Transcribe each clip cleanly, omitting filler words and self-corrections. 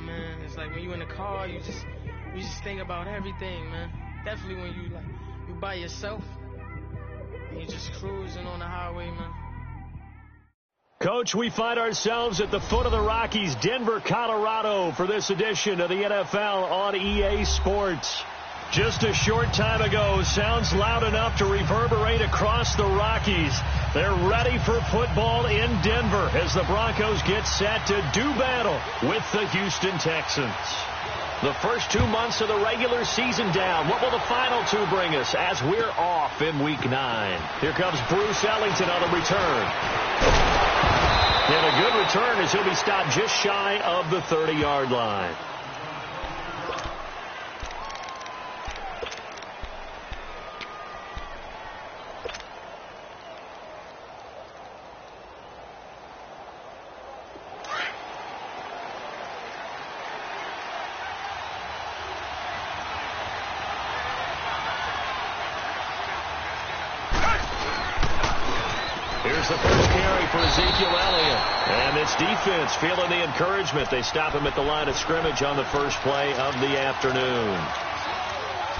man. It's like when you in the car, you just think about everything, man. Definitely when you by yourself and you just cruising on the highway, man. Coach, we find ourselves at the foot of the Rockies, Denver, Colorado, for this edition of the NFL on EA Sports. Just a short time ago, sounds loud enough to reverberate across the Rockies. They're ready for football in Denver as the Broncos get set to do battle with the Houston Texans. The first 2 months of the regular season down. What will the final two bring us as we're off in Week 9? Here comes Bruce Ellington on the return. And a good return as he'll be stopped just shy of the 30-yard line. Here's the first carry for Ezekiel Elliott. And this defense feeling the encouragement. They stop him at the line of scrimmage on the first play of the afternoon.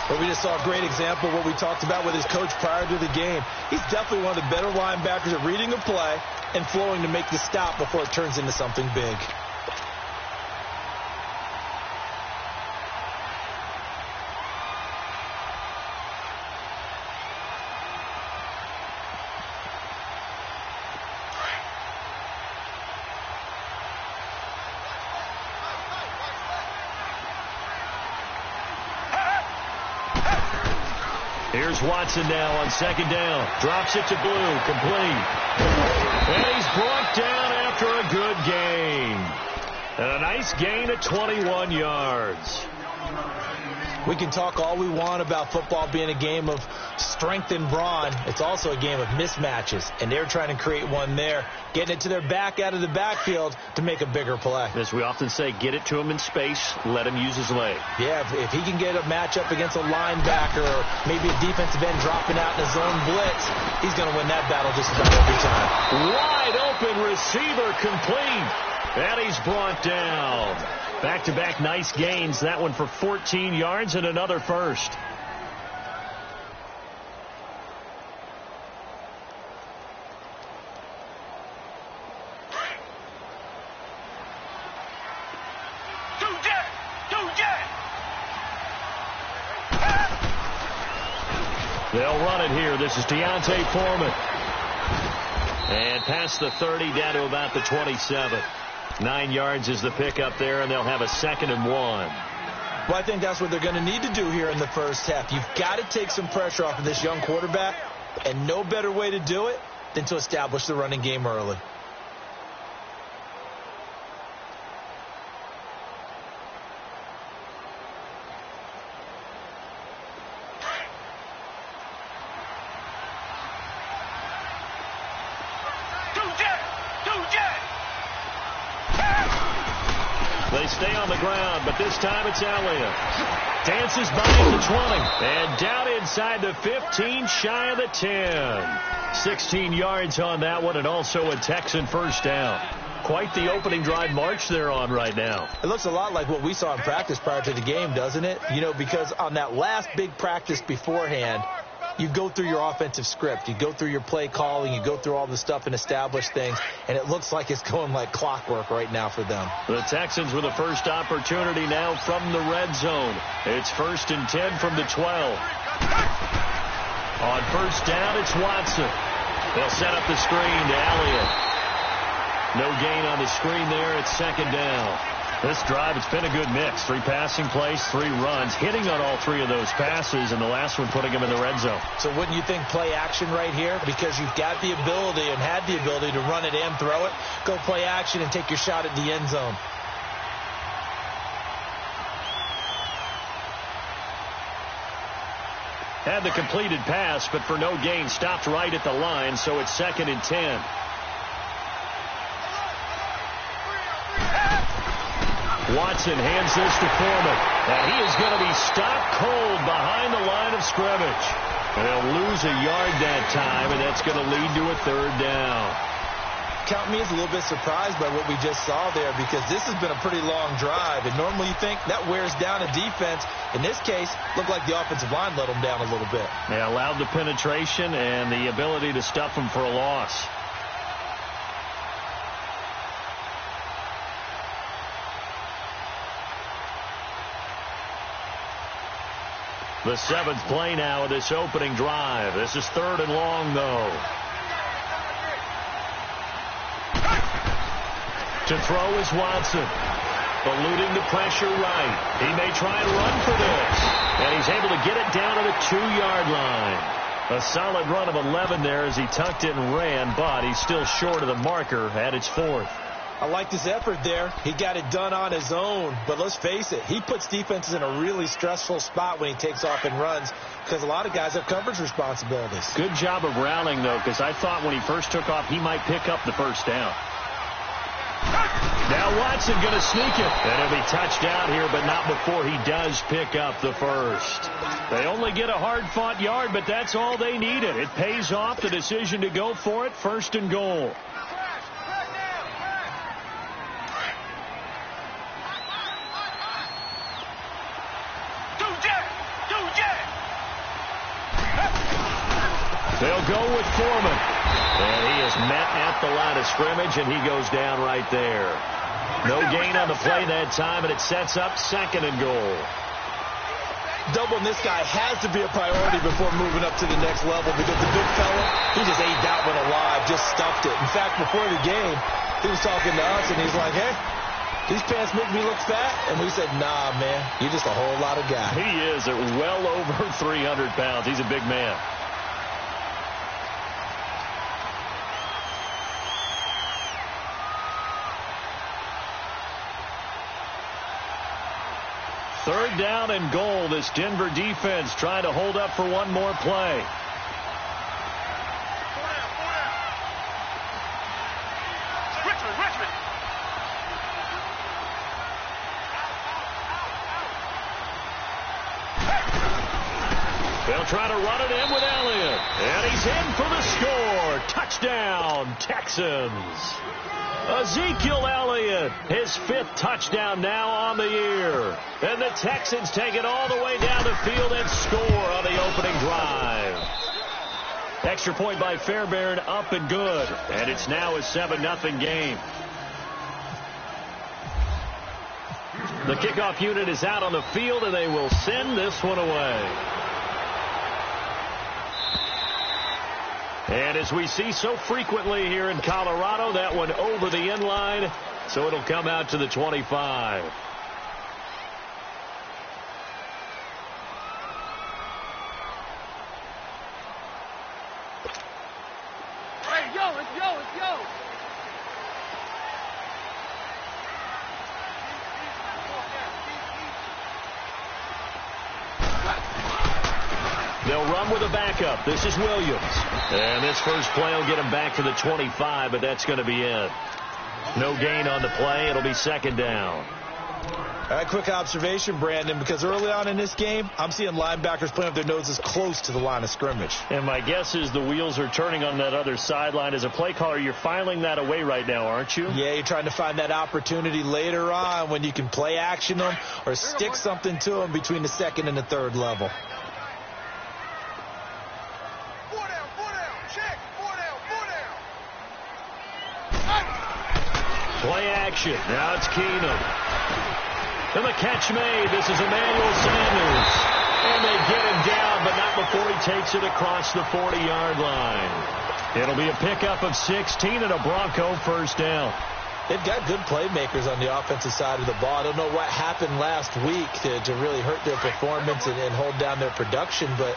But we just saw a great example of what we talked about with his coach prior to the game. He's definitely one of the better linebackers at reading a play and flowing to make the stop before it turns into something big. Here's Watson now on second down. Drops it to Blue. Complete. And he's brought down after a good gain. And a nice gain of 21 yards. We can talk all we want about football being a game of strength and brawn. It's also a game of mismatches, and they're trying to create one there, getting it to their back out of the backfield to make a bigger play. As we often say, get it to him in space, let him use his leg. Yeah, if he can get a matchup against a linebacker or maybe a defensive end dropping out in a zone blitz, he's going to win that battle just about every time. Wide open receiver complete, and he's brought down. Back-to-back nice gains. That one for 14 yards and another first. They'll run it here. This is Deontay Foreman. And past the 30 down to about the 27. 9 yards is the pickup there, and they'll have a 2nd and 1. Well, I think that's what they're going to need to do here in the first half. You've got to take some pressure off of this young quarterback, and no better way to do it than to establish the running game early. They stay on the ground, but this time it's Elliott. Dances by the 20. And down inside the 15, shy of the 10. 16 yards on that one, and also a Texan first down. Quite the opening drive march they're on right now. It looks a lot like what we saw in practice prior to the game, doesn't it? You know, because on that last big practice beforehand, you go through your offensive script. You go through your play calling. You go through all the stuff and establish things. And it looks like it's going like clockwork right now for them. The Texans with the first opportunity now from the red zone. It's 1st and 10 from the 12. On first down, it's Watson. They'll set up the screen to Elliott. No gain on the screen there. It's 2nd down. This drive, it's been a good mix. 3 passing plays, 3 runs, hitting on all 3 of those passes, and the last one putting them in the red zone. So wouldn't you think play action right here? Because you've got the ability and had the ability to run it and throw it. Go play action and take your shot at the end zone. Had the completed pass, but for no gain, stopped right at the line, so it's 2nd and 10. Watson hands this to Foreman, and he is going to be stopped cold behind the line of scrimmage. And they'll lose a yard that time, and that's going to lead to a 3rd down. count me as a little bit surprised by what we just saw there, because this has been a pretty long drive, and normally you think that wears down a defense. In this case, looked like the offensive line let them down a little bit. They allowed the penetration and the ability to stuff them for a loss. The 7th play now of this opening drive. This is 3rd and long, though. To throw is Watson. Eluding the pressure right. He may try and run for this. And he's able to get it down to the 2-yard line. A solid run of 11 there as he tucked it and ran, but he's still short of the marker at its 4th. I like this effort there. He got it done on his own. But let's face it, he puts defenses in a really stressful spot when he takes off and runs, because a lot of guys have coverage responsibilities. Good job of rallying, though, because I thought when he first took off, he might pick up the first down. Now Watson going to sneak it. And he'll be touchdown here, but not before he does pick up the first. They only get a hard-fought yard, but that's all they needed. It pays off, the decision to go for it, 1st and goal. They'll go with Foreman. And he is met at the line of scrimmage, and he goes down right there. No gain on the play that time, and it sets up 2nd and goal. Doubling this guy has to be a priority before moving up to the next level, because the big fella, he just ate that one alive, just stuffed it. In fact, before the game, he was talking to us, and he's like, hey, these pants make me look fat. And we said, nah, man, you're just a whole lot of guy. He is at well over 300 pounds. He's a big man. Third down and goal. This Denver defense trying to hold up for one more play. They'll try to run it in with Elliott. And he's in for the score. Touchdown, Texans. Ezekiel Elliott, his 5th touchdown now on the year. And the Texans take it all the way down the field and score on the opening drive. Extra point by Fairbairn, up and good. And it's now a 7-0 game. The kickoff unit is out on the field, and they will send this one away. And as we see so frequently here in Colorado, that one over the end line, so it'll come out to the 25. Hey, yo, let's go, let's go. They'll run with a backup. This is Williams. And this first play will get him back to the 25, but that's going to be it. No gain on the play. It'll be 2nd down. All right, quick observation, Brandon, because early on in this game, I'm seeing linebackers playing with their noses close to the line of scrimmage. And my guess is the wheels are turning on that other sideline. As a play caller, you're filing that away right now, aren't you? Yeah, you're trying to find that opportunity later on when you can play action them or stick something to them between the 2nd and the 3rd level. Play action. Now it's Keenum. And the catch made. This is Emmanuel Sanders. And they get him down, but not before he takes it across the 40-yard line. It'll be a pickup of 16 and a Bronco first down. They've got good playmakers on the offensive side of the ball. I don't know what happened last week to really hurt their performance and hold down their production, but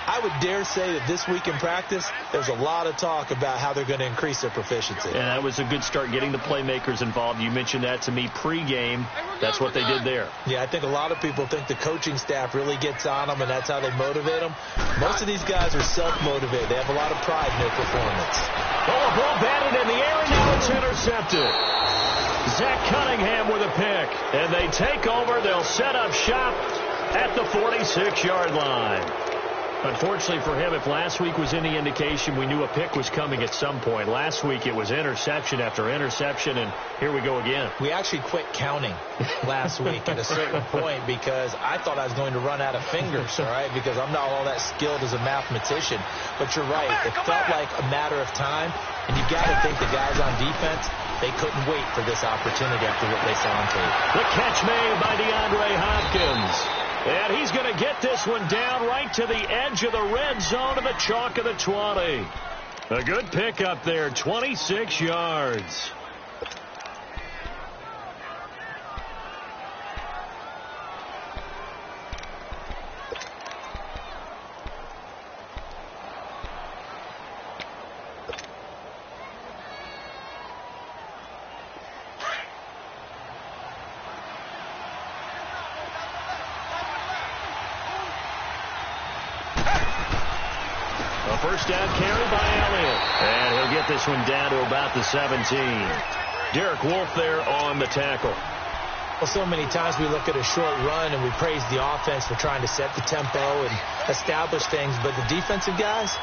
I would dare say that this week in practice, there's a lot of talk about how they're going to increase their proficiency. And that was a good start, getting the playmakers involved. You mentioned that to me pregame. That's what they did there. Yeah, I think a lot of people think the coaching staff really gets on them, and that's how they motivate them. Most of these guys are self-motivated. They have a lot of pride in their performance. Oh, a ball batted in the air, and now it's intercepted. Zach Cunningham with a pick. And they take over. They'll set up shop at the 46-yard line. Unfortunately for him, if last week was any indication, we knew a pick was coming at some point. Last week it was interception after interception, and here we go again. We actually quit counting last week at a certain point because I thought I was going to run out of fingers, all right, because I'm not all that skilled as a mathematician. But you're right. It felt like a matter of time, and you got to think the guys on defense, they couldn't wait for this opportunity after what they saw on tape. The catch made by DeAndre Hopkins. And he's going to get this one down right to the edge of the red zone of the chalk of the 20. A good pickup there, 26 yards. First down carry by Elliott. And he'll get this one down to about the 17. Derek Wolfe there on the tackle. Well, so many times we look at a short run and we praise the offense for trying to set the tempo and establish things. But the defensive guys,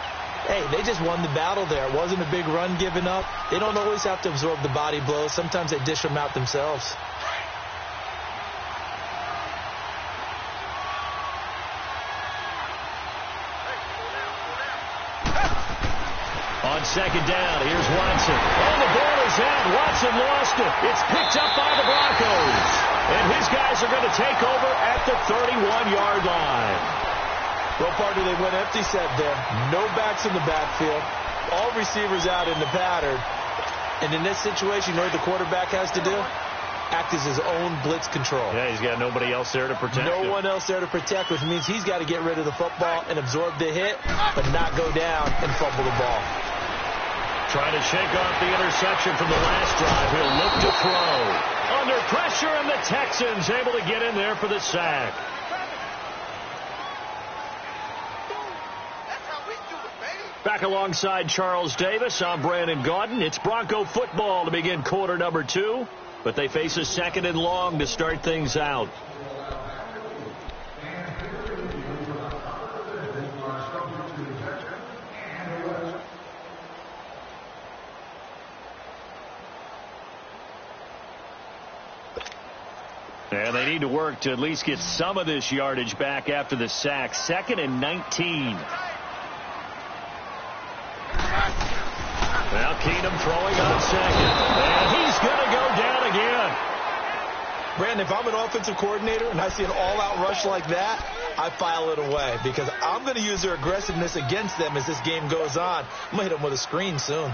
hey, they just won the battle there. It wasn't a big run given up. They don't always have to absorb the body blows. Sometimes they dish them out themselves. On second down, here's Watson. Oh, the ball is out. Watson lost it. It's picked up by the Broncos. And his guys are going to take over at the 31-yard line. Well, partner, they went empty set there. No backs in the backfield. All receivers out in the pattern. And in this situation, you know what the quarterback has to do? Act as his own blitz control. Yeah, he's got nobody else there to protect him. No one else there to protect, which means he's got to get rid of the football and absorb the hit, but not go down and fumble the ball. Trying to shake off the interception from the last drive. He'll look to throw. Under pressure, and the Texans able to get in there for the sack. Back alongside Charles Davis, I'm Brandon Gaudin. It's Bronco football to begin quarter number 2, but they face a second and long to start things out. And they need to work to at least get some of this yardage back after the sack. 2nd and 19. Now Keenum throwing on second. And he's going to go down again. Brandon, if I'm an offensive coordinator and I see an all-out rush like that, I file it away because I'm going to use their aggressiveness against them as this game goes on. I'm going to hit them with a screen soon.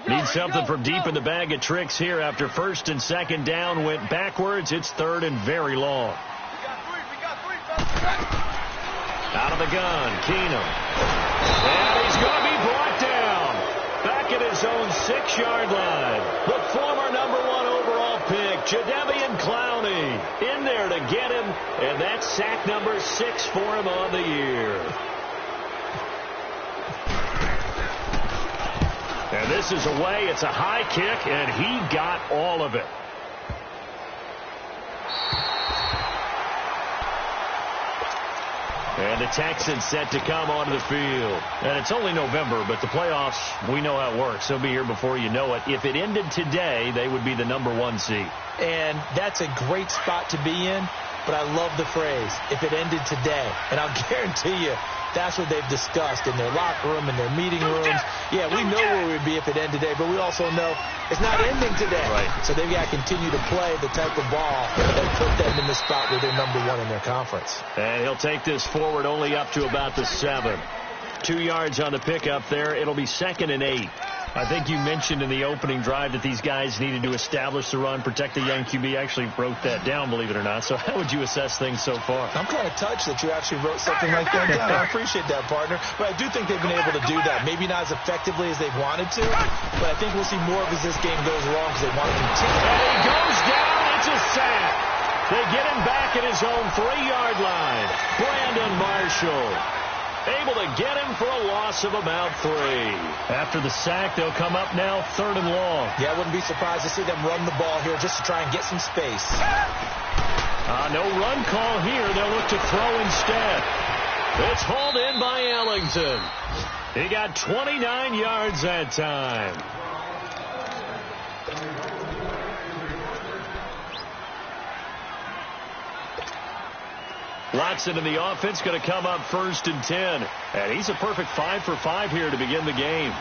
Need something from deep in the bag of tricks here after 1st and 2nd down went backwards. It's 3rd and very long. Out of the gun, Keenum. And he's going to be brought down. Back at his own 6-yard line. The former number 1 overall pick, Jadeveon Clowney, in there to get him. And that's sack number 6 for him on the year. And this is away. It's a high kick, and he got all of it. And the Texans set to come onto the field. And it's only November, but the playoffs, we know how it works. They'll be here before you know it. If it ended today, they would be the number 1 seed. And that's a great spot to be in, but I love the phrase, if it ended today. And I'll guarantee you, that's what they've discussed in their locker room, in their meeting rooms. Yeah, we know where we'd be if it ended today, but we also know it's not ending today. Right. So they've got to continue to play the type of ball that put them in the spot where they're number 1 in their conference. And he'll take this forward only up to about the 7. 2 yards on the pickup there. It'll be 2nd and 8. I think you mentioned in the opening drive that these guys needed to establish the run, protect the young QB. I actually wrote that down, believe it or not. So how would you assess things so far? I'm kind of touched that you actually wrote something like that down. I appreciate that, partner. But I do think they've been able to do that. Maybe not as effectively as they've wanted to, but I think we'll see more of as this game goes along because they want to continue. And he goes down. It's a sack. They get him back at his own 3-yard line. Brandon Marshall. able to get him for a loss of about 3. After the sack, they'll come up now 3rd and long. Yeah, I wouldn't be surprised to see them run the ball here just to try and get some space. No run call here. They'll look to throw instead. It's hauled in by Ellington. He got 29 yards that time. Watson in the offense going to come up 1st and 10. And he's a perfect 5 for 5 here to begin the game.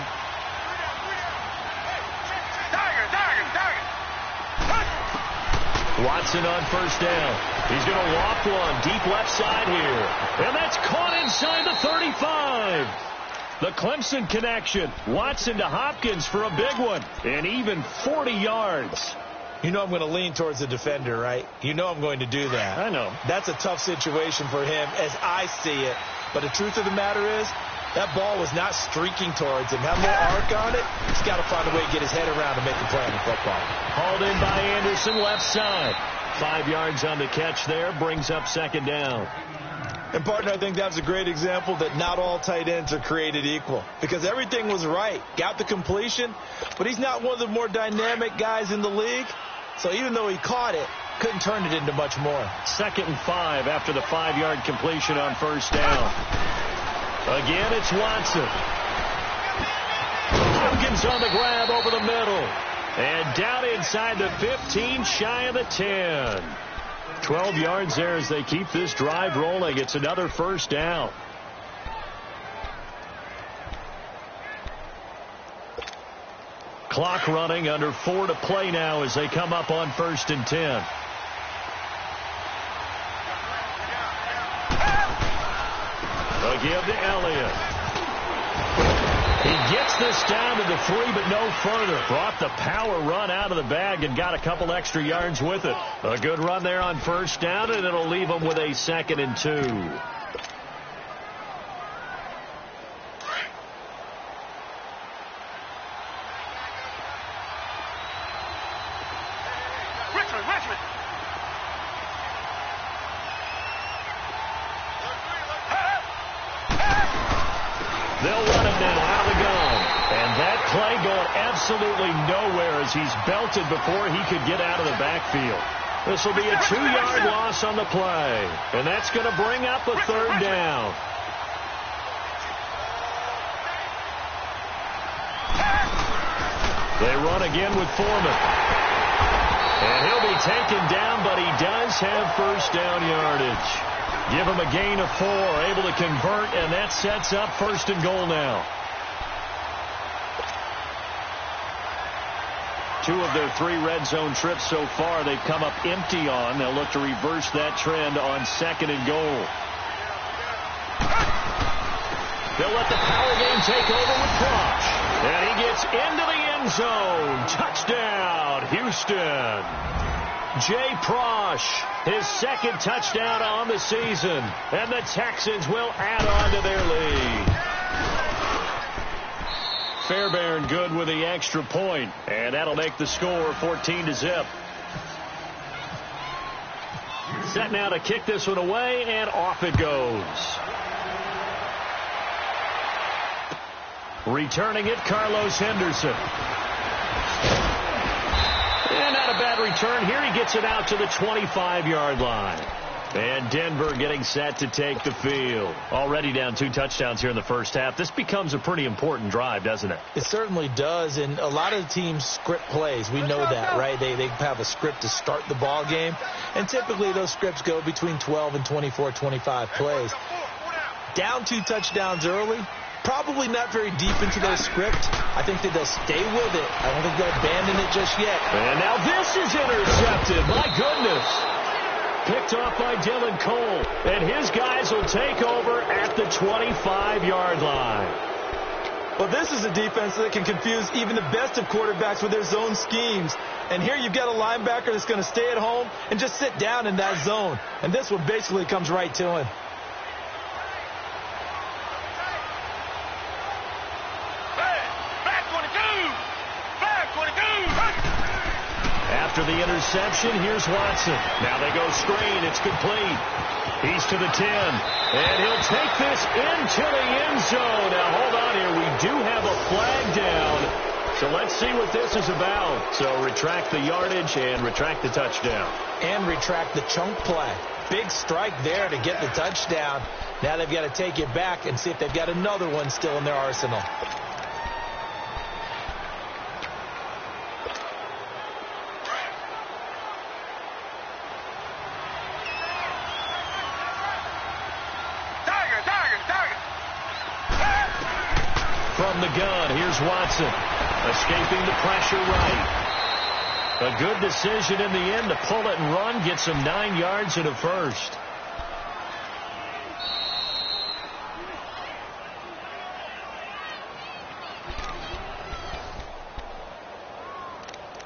Watson on 1st down. He's going to loft one deep left side here. And that's caught inside the 35. The Clemson connection. Watson to Hopkins for a big one. And even 40 yards. You know I'm going to lean towards the defender, right? You know I'm going to do that. I know. That's a tough situation for him as I see it. But the truth of the matter is, that ball was not streaking towards him. Had a little arc on it. He's got to find a way to get his head around and make a play on the football. Hauled in by Anderson, left side. 5 yards on the catch there. Brings up 2nd down. And, partner, I think that's a great example that not all tight ends are created equal. Because everything was right. Got the completion. But he's not one of the more dynamic guys in the league. So even though he caught it, couldn't turn it into much more. 2nd and 5 after the 5-yard completion on 1st down. Again, it's Watson. Hopkins on the grab over the middle. And down inside the 15, shy of the 10. 12 yards there as they keep this drive rolling. It's another 1st down. Clock running, under 4 to play now as they come up on 1st and 10. A give to Elliott. He gets this down to the 3, but no further. Brought the power run out of the bag and got a couple extra yards with it. A good run there on 1st down, and it'll leave them with a 2nd and 2. They'll run him now out of the gun. And that play going absolutely nowhere as he's belted before he could get out of the backfield. This will be a 2-yard loss on the play. And that's going to bring up a 3rd down. They run again with Foreman. And he'll be taken down, but he does have 1st down yardage. Give him a gain of 4, able to convert, and that sets up 1st and goal now. 2 of their 3 red zone trips so far they've come up empty on. They'll look to reverse that trend on 2nd and goal. They'll let the power game take over with Prosh. And he gets into the end zone. Touchdown, Houston. Jay Prosh, his 2nd touchdown on the season. And the Texans will add on to their lead. Fairbairn good with the extra point. And that'll make the score 14-0. Set now to kick this one away, and off it goes. Returning it, Carlos Henderson. And not a bad return here. He gets it out to the 25-yard line. And Denver getting set to take the field. Already down 2 touchdowns here in the first half. This becomes a pretty important drive, doesn't it? It certainly does. And a lot of teams script plays. We know that, right? They have a script to start the ball game. And typically those scripts go between 12 and 24, 25 plays. Down 2 touchdowns early. Probably not very deep into their script. I think that they'll stay with it. I don't think they'll abandon it just yet. And now this is intercepted. My goodness. Picked off by Dylan Cole. And his guys will take over at the 25-yard line. Well, this is a defense that can confuse even the best of quarterbacks with their zone schemes. And here you've got a linebacker that's going to stay at home and just sit down in that zone. And this one basically comes right to him. after the interception, here's Watson. Now they go screen. It's complete. He's to the 10. And he'll take this into the end zone. Now, hold on here. We do have a flag down. So let's see what this is about. So retract the yardage and retract the touchdown. And retract the chunk play. Big strike there to get the touchdown. Now they've got to take it back and see if they've got another one still in their arsenal. From the gun, here's Watson. Escaping the pressure right. A good decision in the end to pull it and run. Gets him 9 yards and a first.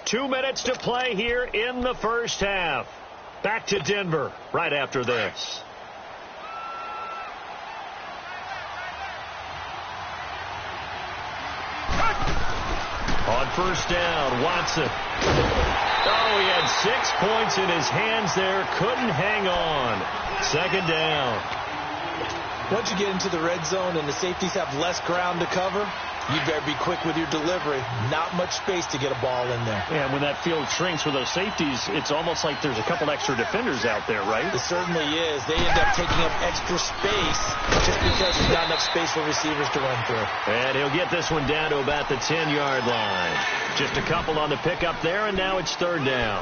Two minutes to play here in the first half. Back to Denver right after this. On first down, Watson. Oh, he had 6 points in his hands there. Couldn't hang on. Second down. Once you get into the red zone and the safeties have less ground to cover, you better be quick with your delivery. Not much space to get a ball in there. Yeah, when that field shrinks with those safeties, it's almost like there's a couple extra defenders out there, right? It certainly is. They end up taking up extra space just because there's not enough space for receivers to run through. And he'll get this one down to about the 10-yard line. Just a couple on the pickup there, and now it's third down.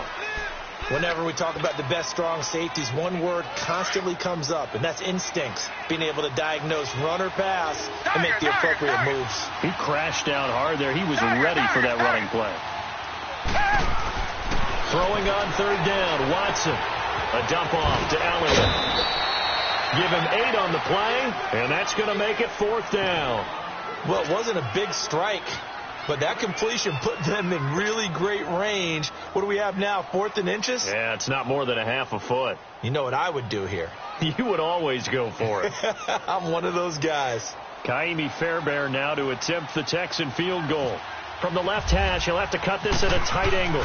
Whenever we talk about the best strong safeties, one word constantly comes up, and that's instincts. Being able to diagnose run or pass and make the appropriate moves. He crashed down hard there. He was ready for that running play. Throwing on third down, Watson. A dump off to Elliott. Give him 8 on the play, and that's going to make it fourth down. Well, it wasn't a big strike, but that completion put them in really great range. What do we have now, 4th and inches? Yeah, it's not more than a half a foot. You know what I would do here? You would always go for it. I'm one of those guys. Kaimi Fairbairn now to attempt the Texan field goal. From the left hash, he'll have to cut this at a tight angle.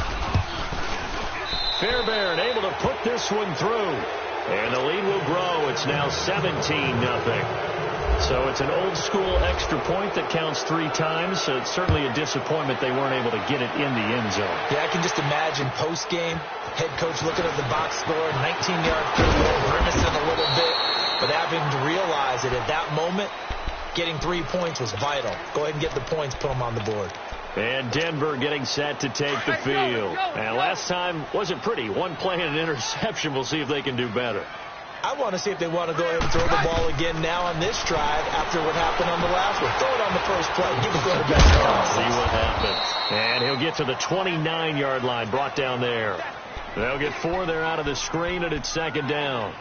Fairbairn able to put this one through. And the lead will grow. It's now 17-0. So it's an old-school extra point that counts 3 times. So it's certainly a disappointment they weren't able to get it in the end zone. Yeah, I can just imagine post-game, head coach looking at the box score, 19-yard field goal, grimacing a little bit, but having to realize that at that moment, getting 3 points was vital. Go ahead and get the points, put them on the board. And Denver getting set to take the field. And last time wasn't pretty. One play and an interception. We'll see if they can do better. I want to see if they want to go ahead and throw the ball again now on this drive after what happened on the last one. Throw it on the first play. Give the quarterback a chance. See what happens. And he'll get to the 29-yard line, brought down there. They'll get 4 there out of the screen, and it's second down.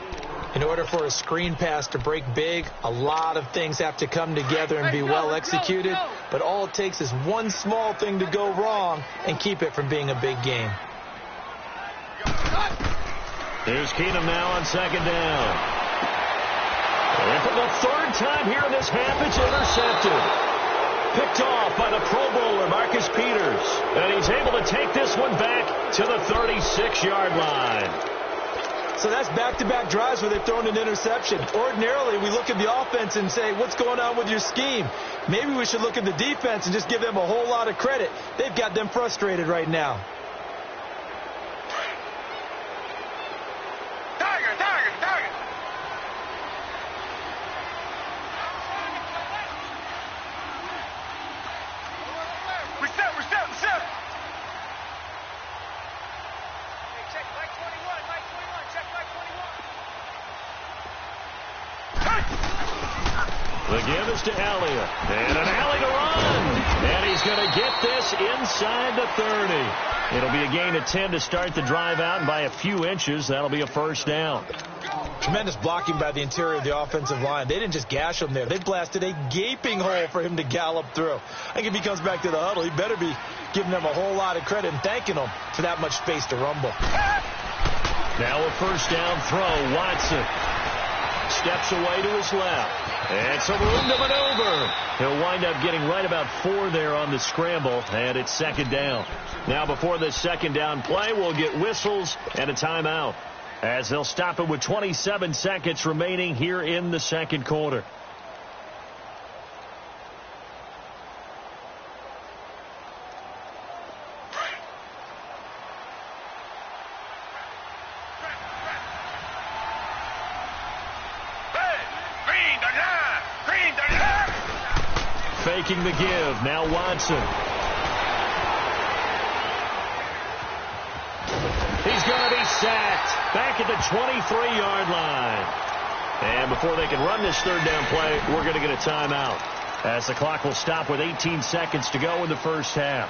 In order for a screen pass to break big, a lot of things have to come together and be well executed. But all it takes is one small thing to go wrong and keep it from being a big game. Here's Keenum now on second down. And for the third time here in this half, it's intercepted. Picked off by the Pro Bowler, Marcus Peters. And he's able to take this one back to the 36-yard line. So that's back-to-back drives where they've thrown an interception. Ordinarily, we look at the offense and say, what's going on with your scheme? Maybe we should look at the defense and just give them a whole lot of credit. They've got them frustrated right now. The give is to Elliott. And an alley to run. And he's going to get this inside the 30. It'll be a gain of 10 to start the drive out, and by a few inches, that'll be a first down. Tremendous blocking by the interior of the offensive line. They didn't just gash him there. They blasted a gaping hole for him to gallop through. I think if he comes back to the huddle, he better be giving them a whole lot of credit and thanking them for that much space to rumble. Now a first down throw. Watson steps away to his left. And some room to maneuver. He'll wind up getting right about 4 there on the scramble, and it's second down. Now before this second down play, we'll get whistles and a timeout, as they'll stop it with 27 seconds remaining here in the second quarter. Faking the give. Now Watson. He's going to be sacked back at the 23-yard line. And before they can run this third down play, we're going to get a timeout, as the clock will stop with 18 seconds to go in the first half.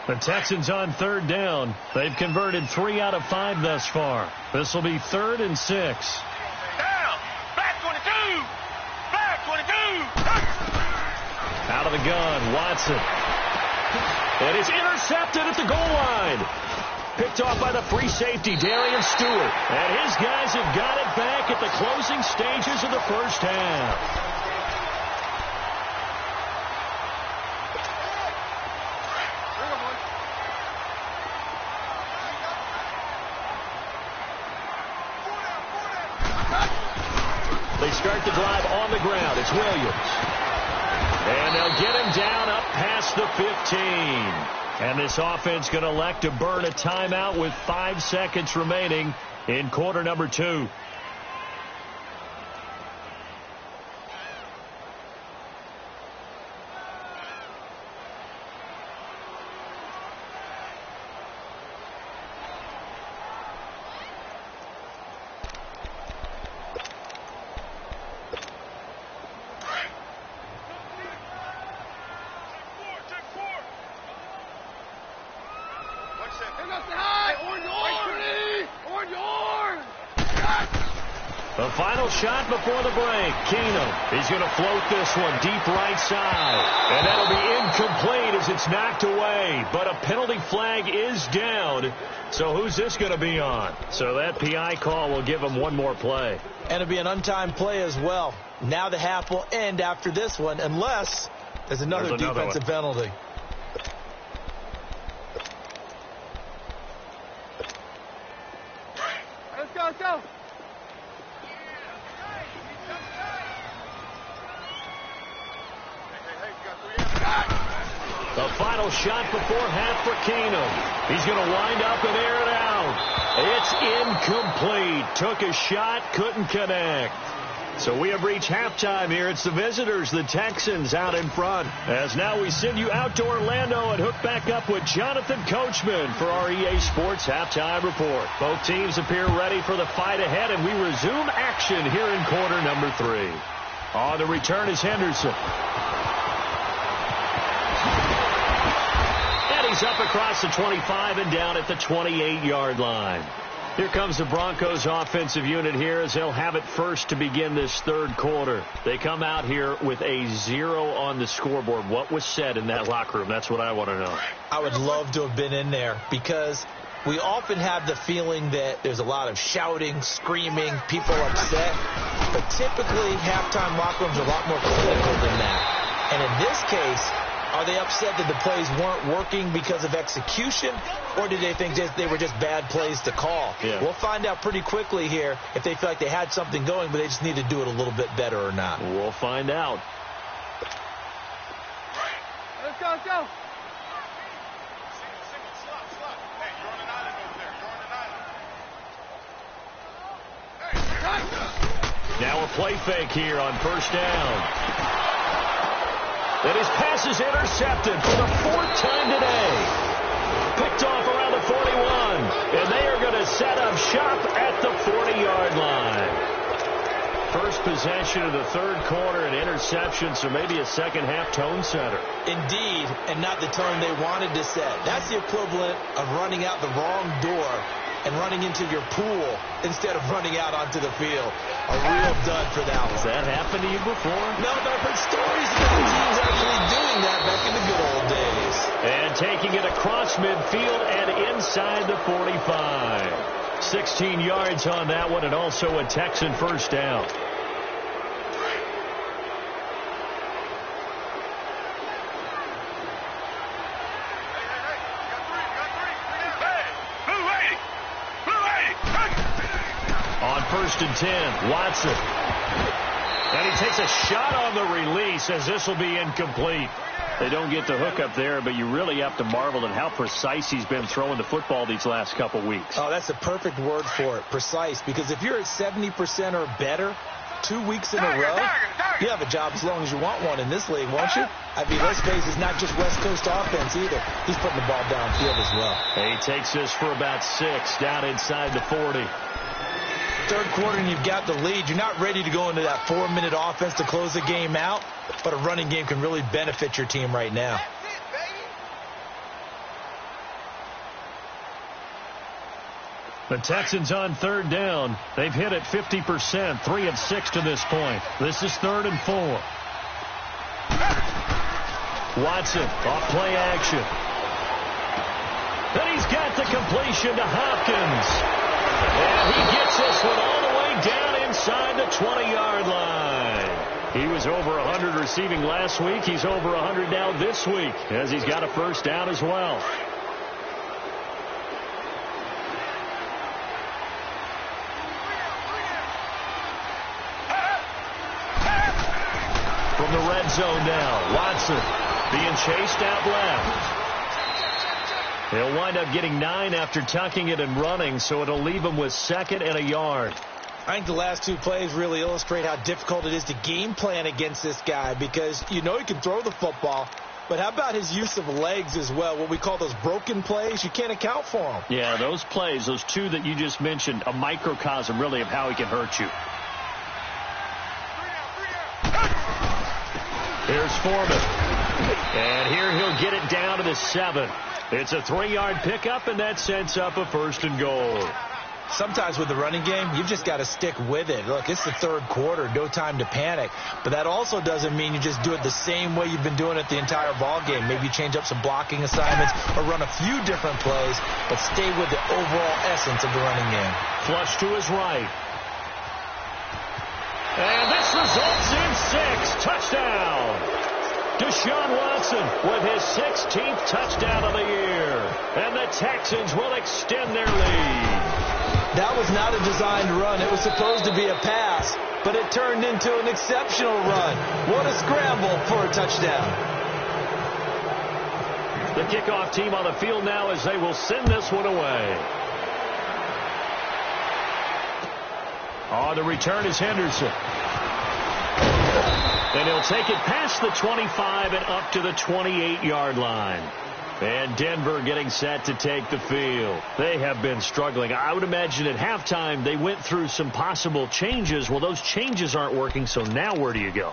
The Texans on third down. They've converted 3 out of 5 thus far. This will be 3rd and 6. Out of the gun, Watson. And it's intercepted at the goal line. Picked off by the free safety, Darian Stewart. And his guys have got it back at the closing stages of the first half. They start the drive on the ground. It's Williams. And they'll get him down up past the 15. And this offense going to elect to burn a timeout with 5 seconds remaining in quarter number 2. The final shot before the break. Keenum. He's going to float this one deep right side. And that'll be incomplete as it's knocked away. But a penalty flag is down. So who's this going to be on? So that PI call will give him one more play. And it'll be an untimed play as well. Now the half will end after this one, unless there's another defensive penalty. Let's go, let's go. The final shot before half for Keenum. He's going to wind up and air it out. It's incomplete. Took a shot, couldn't connect. So we have reached halftime here. It's the visitors, the Texans, out in front. As now we send you out to Orlando and hook back up with Jonathan Coachman for our EA Sports Halftime Report. Both teams appear ready for the fight ahead, and we resume action here in quarter number 3. On the return is Henderson. And he's up across the 25 and down at the 28-yard line. Here comes the Broncos offensive unit here as they'll have it first to begin this third quarter. They come out here with a 0 on the scoreboard. What was said in that locker room? That's what I want to know. I would love to have been in there, because we often have the feeling that there's a lot of shouting, screaming, people upset. But typically, halftime locker rooms are a lot more clinical than that. And in this case, are they upset that the plays weren't working because of execution, or did they think they were just bad plays to call? Yeah. We'll find out pretty quickly here if they feel like they had something going, but they just need to do it a little bit better or not. We'll find out. Let's go, let's go. Now a play fake here on first down. And his pass is intercepted for the 4th time today. Picked off around the 41. And they are going to set up shop at the 40-yard line. First possession of the third quarter, an interception, so maybe a second-half tone setter. Indeed, and not the tone they wanted to set. That's the equivalent of running out the wrong door and running into your pool instead of running out onto the field. A real dud for that one. Has that happened to you before? No, but I've heard stories about teams actually doing that back in the good old days. And taking it across midfield and inside the 45. 16 yards on that one, and also a Texan first down. On 1st and 10, Watson. And he takes a shot on the release as this will be incomplete. They don't get the hook up there, but you really have to marvel at how precise he's been throwing the football these last couple weeks. Oh, that's a perfect word for it, precise, because if you're at 70% or better 2 weeks in a row, you have a job as long as you want one in this league, won't you? I mean, let's face it, it's not just West Coast offense either. He's putting the ball downfield as well. He takes this for about 6 down inside the 40. Third quarter and you've got the lead. You're not ready to go into that 4-minute offense to close the game out, but a running game can really benefit your team right now. The Texans on 3rd down. They've hit it 50%, 3 of 6 to this point. This is 3rd and 4. Watson off play action. Then he's got the completion to Hopkins. And he gets this one all the way down inside the 20-yard line. He was over 100 receiving last week. He's over 100 now this week as he's got a first down as well. From the red zone now, Watson being chased out left. He'll wind up getting 9 after tucking it and running, so it'll leave him with 2nd and a yard. I think the last 2 plays really illustrate how difficult it is to game plan against this guy, because you know he can throw the football, but how about his use of legs as well? What we call those broken plays, you can't account for them. Yeah, those plays, those 2 that you just mentioned, a microcosm really of how he can hurt you. Here's Foreman. And here he'll get it down to the 7. It's a 3-yard pickup, and that sets up a 1st and goal. Sometimes with the running game, you've just got to stick with it. Look, it's the 3rd quarter, no time to panic. But that also doesn't mean you just do it the same way you've been doing it the entire ball game. Maybe you change up some blocking assignments or run a few different plays, but stay with the overall essence of the running game. Flush to his right. And this results in 6. Touchdown. Deshaun Watson with his 16th touchdown of the year. And the Texans will extend their lead. That was not a designed run. It was supposed to be a pass, but it turned into an exceptional run. What a scramble for a touchdown. The kickoff team on the field now as they will send this one away. On the return is Henderson. And he'll take it past the 25 and up to the 28-yard line. And Denver getting set to take the field. They have been struggling. I would imagine at halftime they went through some possible changes. Well, those changes aren't working, so now where do you go?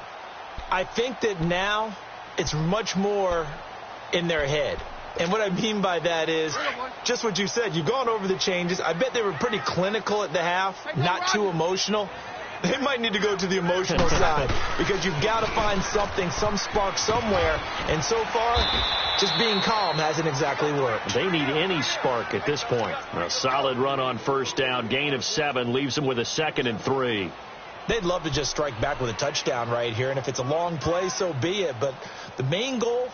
I think that now it's much more in their head. And what I mean by that is just what you said. You've gone over the changes. I bet they were pretty clinical at the half, not too emotional. They might need to go to the emotional side because you've got to find something, some spark somewhere. And so far, just being calm hasn't exactly worked. They need any spark at this point. A solid run on 1st down. Gain of 7 leaves them with a 2nd and 3. They'd love to just strike back with a touchdown right here. And if it's a long play, so be it. But the main goal,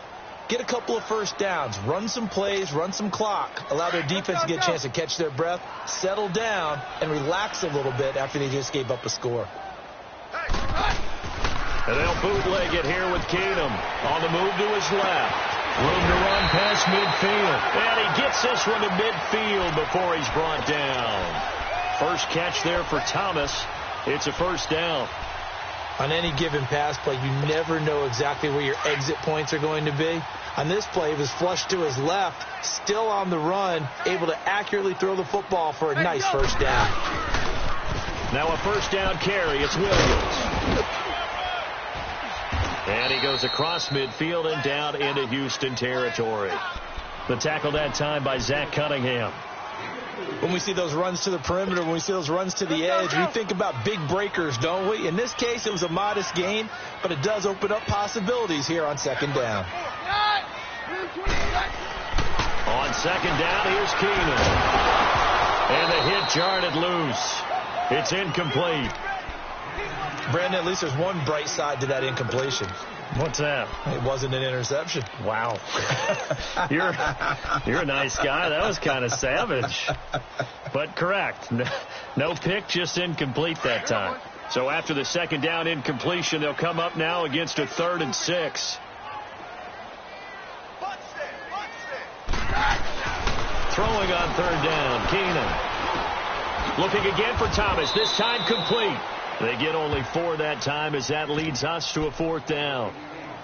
get a couple of 1st downs, run some plays, run some clock, allow their defense to get a chance to catch their breath, settle down, and relax a little bit after they just gave up a score. And they'll bootleg it here with Keenum on the move to his left. Room to run past midfield. And he gets this one to midfield before he's brought down. First catch there for Thomas. It's a 1st down. On any given pass play, you never know exactly where your exit points are going to be. On this play, he was flushed to his left, still on the run, able to accurately throw the football for a nice 1st down. Now a 1st down carry. It's Williams. And he goes across midfield and down into Houston territory. The tackle that time by Zach Cunningham. When we see those runs to the perimeter, when we see those runs to the edge, we think about big breakers, don't we? In this case, it was a modest gain, but it does open up possibilities here on 2nd down. On second down, here's Keenan. And the hit jarred it loose. It's incomplete. Brandon, at least there's one bright side to that incompletion. What's that? It wasn't an interception. Wow. You're a nice guy. That was kind of savage. But correct. No pick, just incomplete that time. So after the second down incompletion, they'll come up now against a 3rd and 6. Throwing on 3rd down, Keenan. Looking again for Thomas, this time complete. They get only 4 that time as that leads us to a 4th down.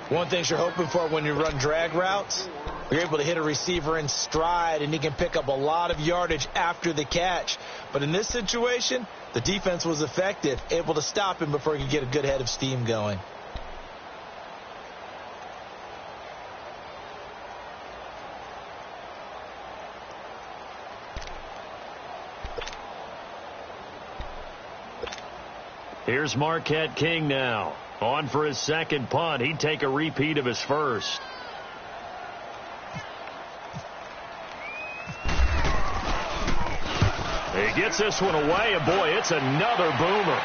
One thing you're hoping for when you run drag routes, you're able to hit a receiver in stride and he can pick up a lot of yardage after the catch. But in this situation, the defense was effective, able to stop him before he could get a good head of steam going. Here's Marquette King now. On for his second punt. He'd take a repeat of his first. He gets this one away, and boy, it's another boomer.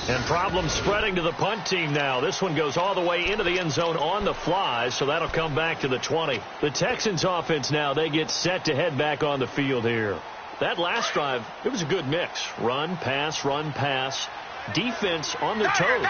And problems spreading to the punt team now. This one goes all the way into the end zone on the fly, so that'll come back to the 20. The Texans offense now, they get set to head back on the field here. That last drive, it was a good mix. Run, pass, defense on their toes.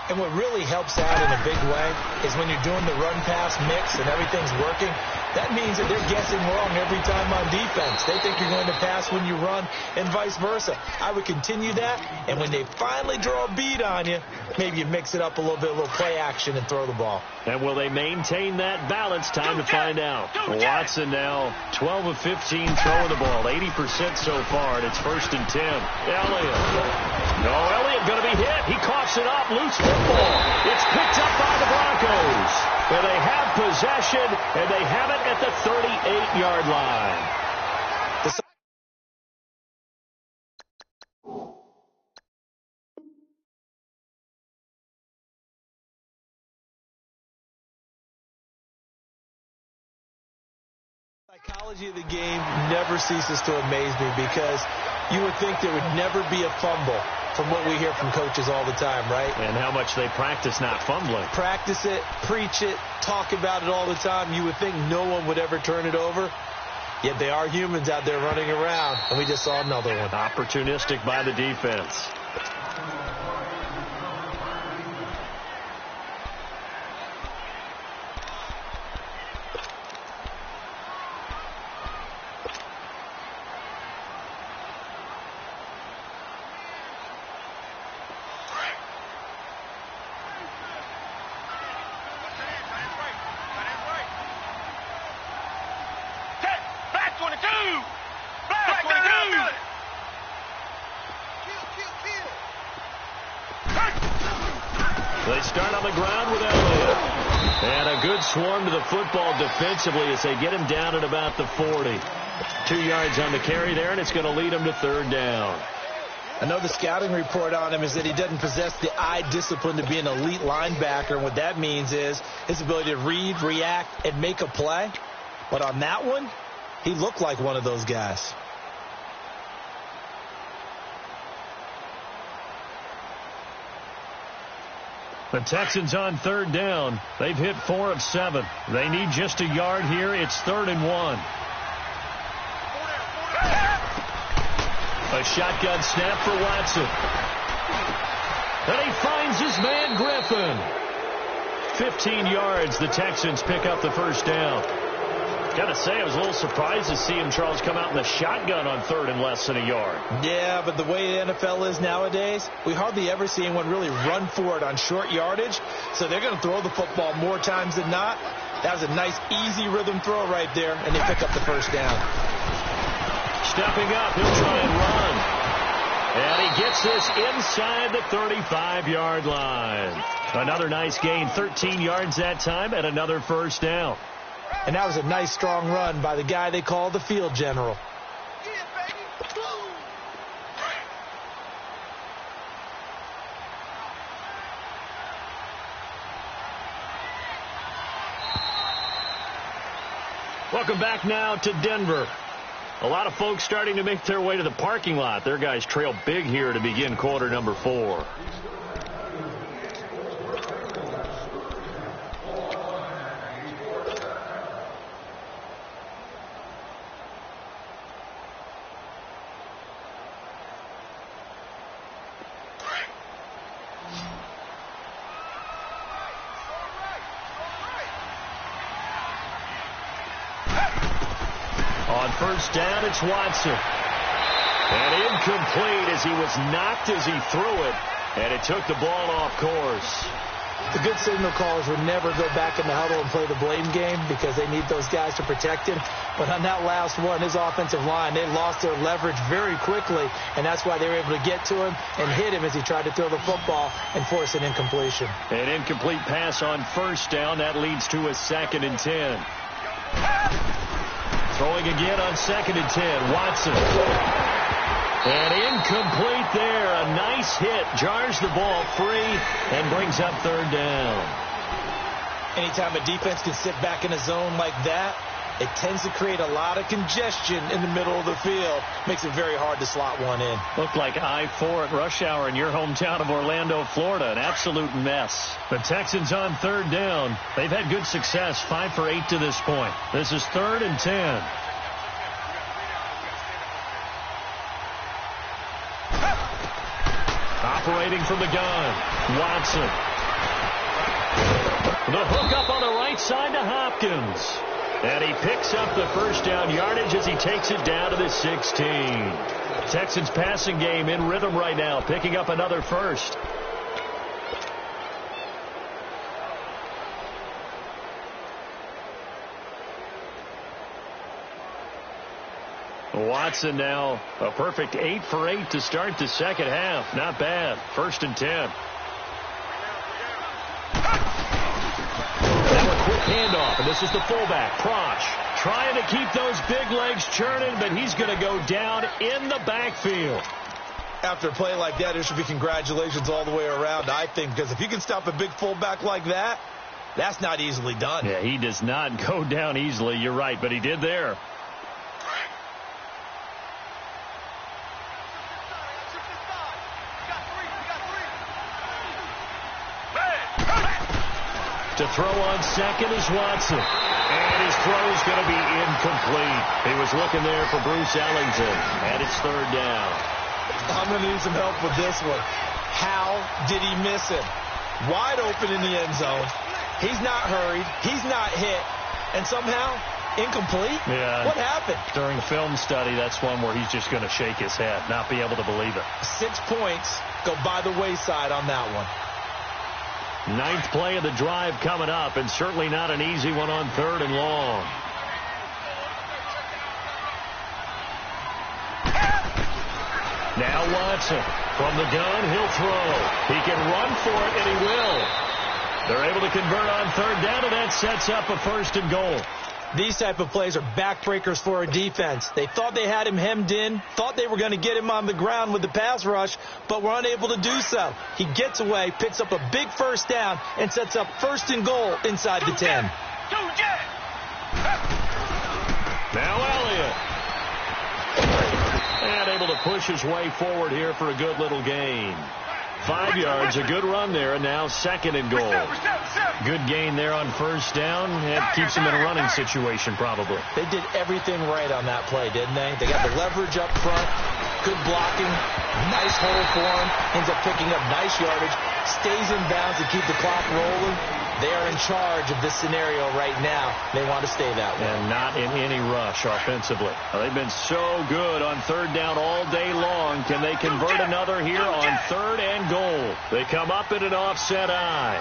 And what really helps out in a big way is when you're doing the run-pass mix and everything's working, that means that they're guessing wrong every time on defense. They think you're going to pass when you run and vice versa. I would continue that, and when they finally draw a beat on you, maybe you mix it up a little bit, a little play action and throw the ball. And will they maintain that balance? Time to find out. Watson now 12 of 15 throwing the ball, 80% so far, and it's 1st and 10. Elliott. No, Elliott going to be hit. He coughs it up. Loose football. It's picked up by the Broncos. And they have possession, and they have it at the 38-yard line. The psychology of the game never ceases to amaze me because you would think there would never be a fumble from what we hear from coaches all the time, right? And how much they practice not fumbling. Practice it, preach it, talk about it all the time. You would think no one would ever turn it over. Yet they are humans out there running around, and we just saw another one. Opportunistic by the defense. They start on the ground with Elliott. And a good swarm to the football defensively as they get him down at about the 40. 2 yards on the carry there, and it's going to lead him to 3rd down. I know the scouting report on him is that he doesn't possess the eye discipline to be an elite linebacker. And what that means is his ability to read, react, and make a play. But on that one, he looked like one of those guys. The Texans on 3rd down. They've hit 4 of 7. They need just a yard here. It's 3rd and 1. A shotgun snap for Watson. And he finds his man Griffin. 15 yards. The Texans pick up the 1st down. Got to say, I was a little surprised to see him, Charles, come out in the shotgun on 3rd and less than a yard. Yeah, but the way the NFL is nowadays, we hardly ever see anyone really run for it on short yardage. So they're going to throw the football more times than not. That was a nice, easy rhythm throw right there, and they pick up the 1st down. Stepping up, he'll try and run. And he gets this inside the 35-yard line. Another nice gain, 13 yards that time, and another 1st down. And that was a nice, strong run by the guy they call the field general. Welcome back now to Denver. A lot of folks starting to make their way to the parking lot. Their guys trail big here to begin quarter number 4. First down, it's Watson. And incomplete as he was knocked as he threw it. And it took the ball off course. The good signal callers would never go back in the huddle and play the blame game because they need those guys to protect him. But on that last one, his offensive line, they lost their leverage very quickly. And that's why they were able to get to him and hit him as he tried to throw the football and force an incompletion. An incomplete pass on first down. That leads to a 2nd and 10. Throwing again on 2nd and 10. Watson. And incomplete there. A nice hit. Jars the ball free and brings up 3rd down. Anytime a defense can sit back in a zone like that, it tends to create a lot of congestion in the middle of the field. Makes it very hard to slot one in. Looked like I-4 at rush hour in your hometown of Orlando, Florida. An absolute mess. The Texans on 3rd down. They've had good success, 5 for 8 to this point. This is 3rd and 10. Operating from the gun, Watson. The hook up on the right side to Hopkins. And he picks up the first down yardage as he takes it down to the 16. Texans passing game in rhythm right now, picking up another first. Watson now a perfect 8 for 8 to start the second half. Not bad. 1st and 10. Now a quick handoff, and this is the fullback, Prosh, trying to keep those big legs churning, but he's going to go down in the backfield. After a play like that, there should be congratulations all the way around, I think, because if you can stop a big fullback like that, that's not easily done. Yeah, he does not go down easily. You're right, but he did there. To throw on 2nd is Watson. And his throw is going to be incomplete. He was looking there for Bruce Ellington. And it's 3rd down. I'm going to need some help with this one. How did he miss him? Wide open in the end zone. He's not hurried. He's not hit. And somehow, incomplete? Yeah. What happened? During film study, that's one where he's just going to shake his head, not be able to believe it. 6 points go by the wayside on that one. 9th play of the drive coming up, and certainly not an easy one on 3rd and long. Now Watson from the gun, he'll throw. He can run for it, and he will. They're able to convert on 3rd down, and that sets up a 1st and goal. These type of plays are backbreakers for a defense. They thought they had him hemmed in, thought they were going to get him on the ground with the pass rush, but were unable to do so. He gets away, picks up a big 1st down, and sets up 1st and goal inside the 10. Now Elliott. And able to push his way forward here for a good little gain. 5 yards, a good run there, and now 2nd and goal. Good gain there on 1st down. It keeps him in a running situation, probably. They did everything right on that play, didn't they? They got the leverage up front, good blocking, nice hole for him, ends up picking up nice yardage, stays in bounds to keep the clock rolling. They are in charge of this scenario right now. They want to stay that way. And not in any rush offensively. They've been so good on 3rd down all day long. Can they convert another here on 3rd and goal? They come up in an offset eye.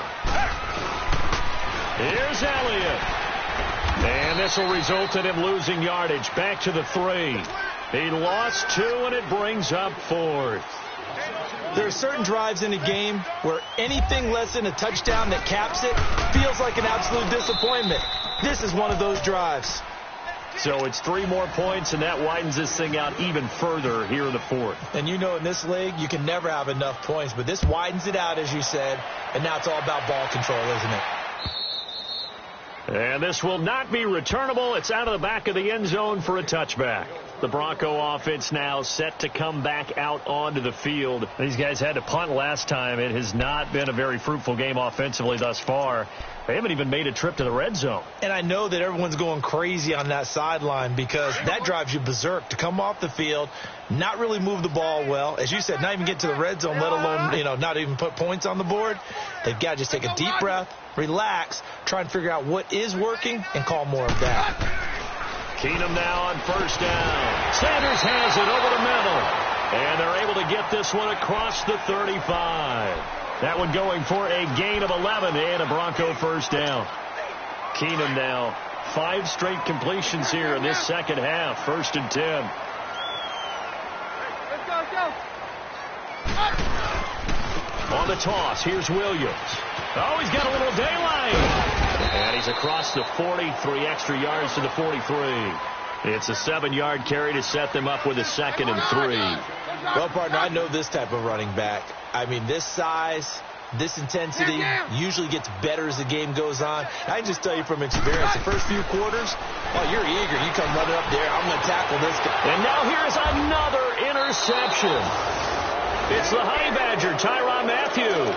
Here's Elliott. And this will result in him losing yardage. Back to the 3. He lost 2, and it brings up 4th. There are certain drives in a game where anything less than a touchdown that caps it feels like an absolute disappointment. This is one of those drives. So it's 3 more points, and that widens this thing out even further here in the 4th. And you know in this league, you can never have enough points, but this widens it out, as you said, and now it's all about ball control, isn't it? And this will not be returnable. It's out of the back of the end zone for a touchback. The Bronco offense now set to come back out onto the field. These guys had to punt last time. It has not been a very fruitful game offensively thus far. They haven't even made a trip to the red zone. And I know that everyone's going crazy on that sideline because that drives you berserk to come off the field, not really move the ball well. As you said, not even get to the red zone, let alone, not even put points on the board. They've got to just take a deep breath, relax, try and figure out what is working, and call more of that. Keenum now on first down. Sanders has it over the middle. And they're able to get this one across the 35. That one going for a gain of 11 and a Bronco first down. Keenum now 5 straight completions here in this second half. 1st and 10. Let's go. On the toss, here's Williams. Oh, he's got a little daylight. And he's across the 40, 3 extra yards to the 43. It's a 7-yard carry to set them up with a 2nd and 3. Well, partner, I know this type of running back. I mean, this size, this intensity usually gets better as the game goes on. I can just tell you from experience, the first few quarters, you're eager. You come running up there, I'm going to tackle this guy. And now here's another interception. It's the Honey Badger, Tyrann Mathieu.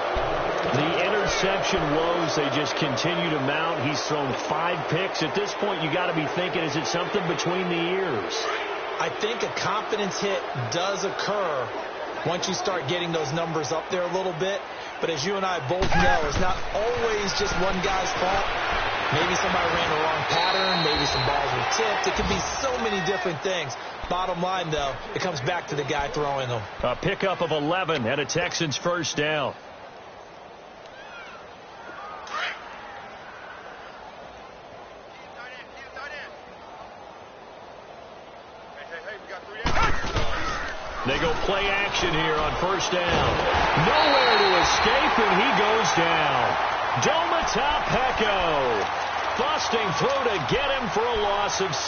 The interception woes, they just continue to mount. He's thrown 5 picks. At this point, you got to be thinking, is it something between the ears? I think a confidence hit does occur once you start getting those numbers up there a little bit. But as you and I both know, it's not always just one guy's fault. Maybe somebody ran the wrong pattern. Maybe some balls were tipped. It could be so many different things. Bottom line, though, it comes back to the guy throwing them. A pickup of 11 and a Texans first down. They go play action here on first down. Nowhere to escape, and he goes down. Domata Peko busting through to get him for a loss of 6.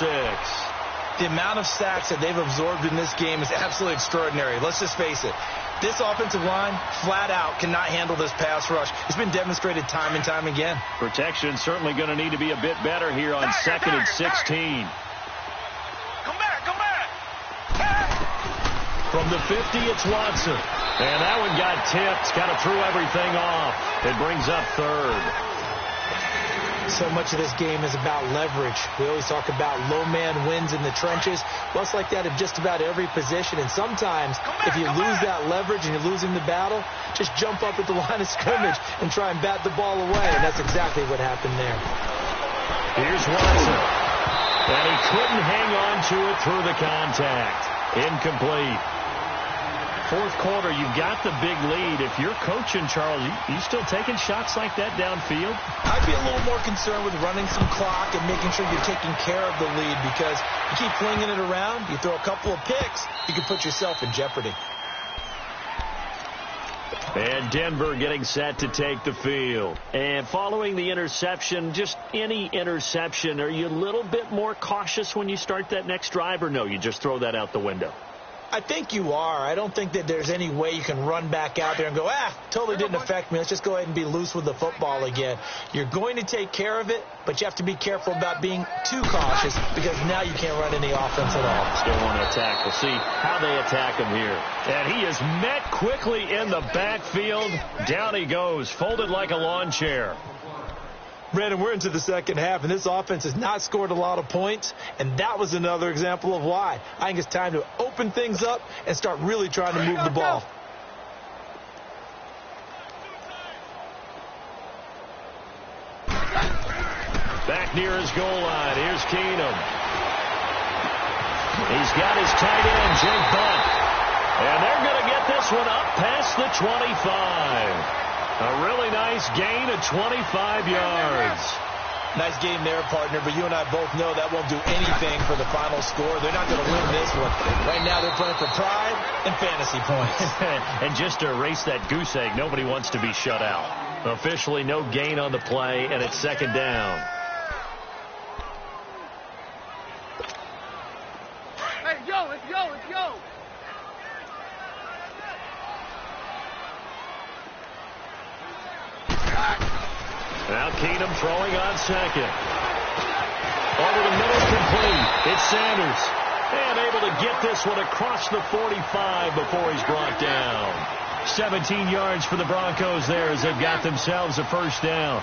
The amount of sacks that they've absorbed in this game is absolutely extraordinary. Let's just face it. This offensive line, flat out, cannot handle this pass rush. It's been demonstrated time and time again. Protection certainly going to need to be a bit better here on 2nd and 16. From the 50, it's Watson. And that one got tipped. Kind of threw everything off. It brings up 3rd. So much of this game is about leverage. We always talk about low man wins in the trenches. Well, it's like that in just about every position. And sometimes, if you lose that leverage and you're losing the battle, just jump up at the line of scrimmage and try and bat the ball away. And that's exactly what happened there. Here's Watson. And he couldn't hang on to it through the contact. Incomplete. 4th quarter, you've got the big lead. If you're coaching, Charles, you still taking shots like that downfield? I'd be a little more concerned with running some clock and making sure you're taking care of the lead, because you keep flinging it around, you throw a couple of picks, you can put yourself in jeopardy. And Denver getting set to take the field. And following the interception, just any interception, are you a little bit more cautious when you start that next drive, or no, you just throw that out the window? I think you are. I don't think that there's any way you can run back out there and go, totally didn't affect me. Let's just go ahead and be loose with the football again. You're going to take care of it, but you have to be careful about being too cautious, because now you can't run any offense at all. Still want to attack. We'll see how they attack him here. And he is met quickly in the backfield. Down he goes, folded like a lawn chair. Brandon, we're into the second half, and this offense has not scored a lot of points, and that was another example of why. I think it's time to open things up and start really trying to move the ball. Back near his goal line, here's Keenum. He's got his tight end, Jake Butt. And they're going to get this one up past the 25. A really nice gain of 25 yards. Nice game there, partner, but you and I both know that won't do anything for the final score. They're not going to win this one. Right now they're playing for pride and fantasy points. And just to erase that goose egg, nobody wants to be shut out. Officially no gain on the play, and it's 2nd down. Hey, let's go. Now Keenum throwing on second. Over the middle, complete. It's Sanders. And able to get this one across the 45 before he's brought down. 17 yards for the Broncos there as they've got themselves a first down.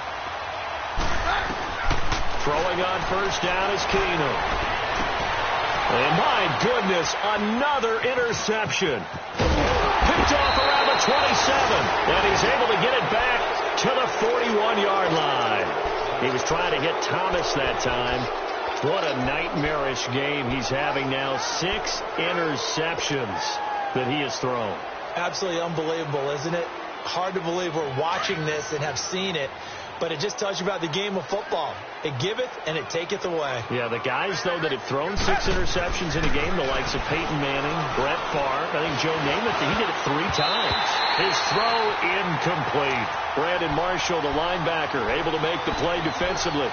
Throwing on first down is Keenum. And my goodness, another interception. Picked off around the 27. And he's able to get it back to the 41-yard line. He was trying to hit Thomas that time. What a nightmarish game he's having now. 6 interceptions that he has thrown. Absolutely unbelievable, isn't it? Hard to believe we're watching this and have seen it, but it just tells you about the game of football. It giveth and it taketh away. Yeah, the guys, though, that have thrown 6 interceptions in a game, the likes of Peyton Manning, Brett Favre, I think Joe Namath, he did it 3 times. His throw incomplete. Brandon Marshall, the linebacker, able to make the play defensively.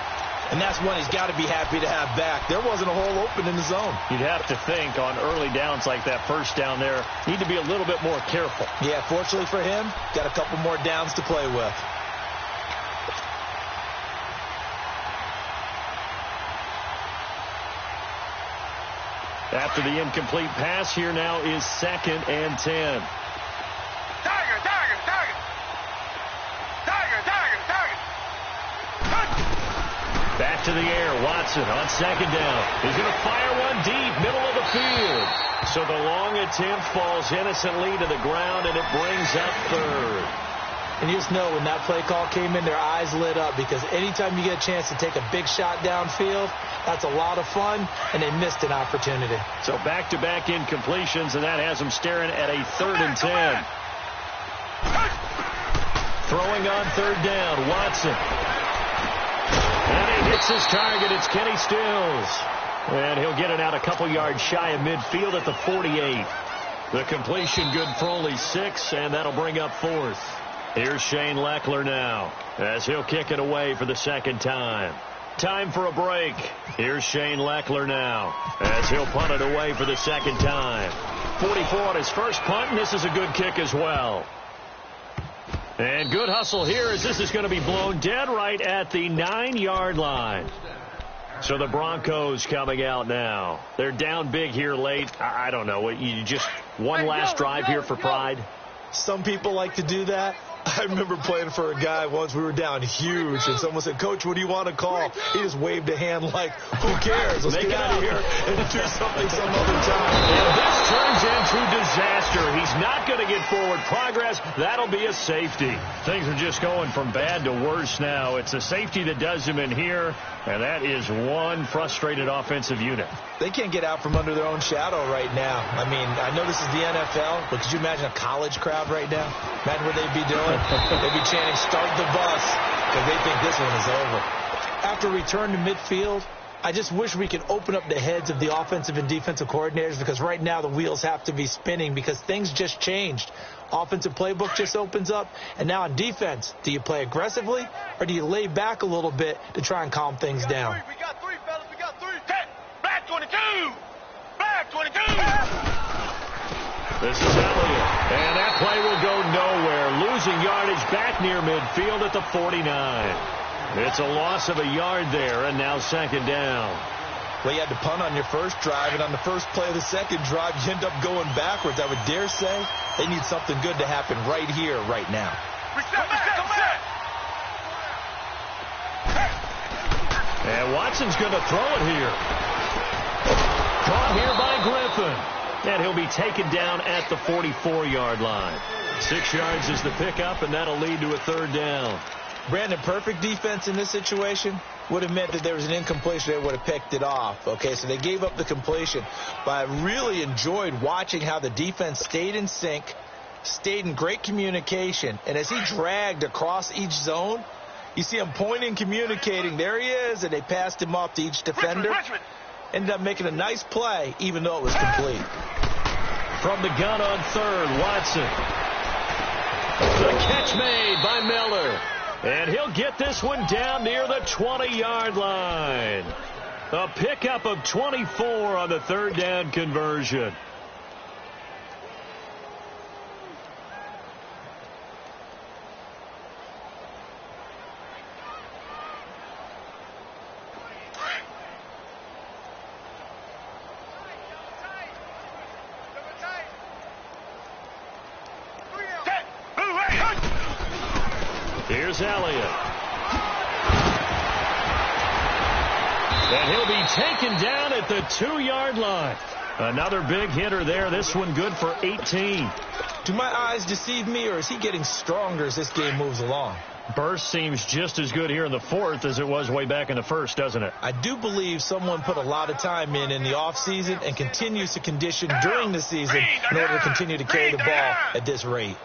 And that's one he's got to be happy to have back. There wasn't a hole open in the zone. You'd have to think on early downs like that first down there, need to be a little bit more careful. Yeah, fortunately for him, got a couple more downs to play with. After the incomplete pass, here now is 2nd and 10. Tiger, tiger, tiger. Tiger, tiger, tiger. Back to the air. Watson on 2nd down. He's going to fire one deep, middle of the field. So the long attempt falls innocently to the ground, and it brings up 3rd. And you just know when that play call came in, their eyes lit up, because anytime you get a chance to take a big shot downfield, that's a lot of fun, and they missed an opportunity. So back-to-back incompletions, and that has them staring at a 3rd and 10. Throwing on 3rd down, Watson. And he hits his target. It's Kenny Stills. And he'll get it out a couple yards shy of midfield at the 48. The completion good for only 6, and that'll bring up 4th. Here's Shane Leckler now as he'll kick it away for the 2nd time. Time for a break. Here's Shane Leckler now as he'll punt it away for the 2nd time. 44 on his first punt, and this is a good kick as well. And good hustle here as this is going to be blown dead right at the 9-yard line. So the Broncos coming out now. They're down big here late. I don't know. You just one last drive here for pride. Some people like to do that. I remember playing for a guy once. We were down huge, and someone said, "Coach, what do you want to call?" He just waved a hand like, "Who cares? Let's get out of here and do something some other time." And this turns into disaster. He's not going to get forward progress. That'll be a safety. Things are just going from bad to worse now. It's a safety that does him in here, and that is one frustrated offensive unit. They can't get out from under their own shadow right now. I mean, I know this is the NFL, but could you imagine a college crowd right now? Imagine what they'd be doing. They'd be chanting, "Start the bus," because they think this one is over. After return to midfield, I just wish we could open up the heads of the offensive and defensive coordinators, because right now the wheels have to be spinning because things just changed. Offensive playbook just opens up, and now on defense, do you play aggressively or do you lay back a little bit to try and calm things down? We got 3, fellas. We got 3. Black 22. Black 22. This is Elliott, and that play will go nowhere. Losing yardage back near midfield at the 49. It's a loss of a yard there, and now 2nd down. Well, you had to punt on your first drive, and on the first play of the second drive, you end up going backwards. I would dare say they need something good to happen right here, right now. Reset. And Watson's going to throw it here. Caught here by Griffin. And he'll be taken down at the 44-yard line. 6 yards is the pickup, and that'll lead to a 3rd down. Brandon, perfect defense in this situation would have meant that there was an incompletion. They would have picked it off. Okay, so they gave up the completion. But I really enjoyed watching how the defense stayed in sync, stayed in great communication. And as he dragged across each zone, you see him pointing, communicating. There he is, and they passed him off to each defender. Richmond. Ended up making a nice play, even though it was complete. From the gun on 3rd, Watson. The catch made by Miller. And he'll get this one down near the 20-yard line. A pickup of 24 on the 3rd down conversion. Here's Elliott. And he'll be taken down at the 2-yard line. Another big hitter there. This one good for 18. Do my eyes deceive me, or is he getting stronger as this game moves along? Burst seems just as good here in the fourth as it was way back in the first, doesn't it? I do believe someone put a lot of time in the offseason and continues to condition during the season in order to continue to carry the ball at this rate.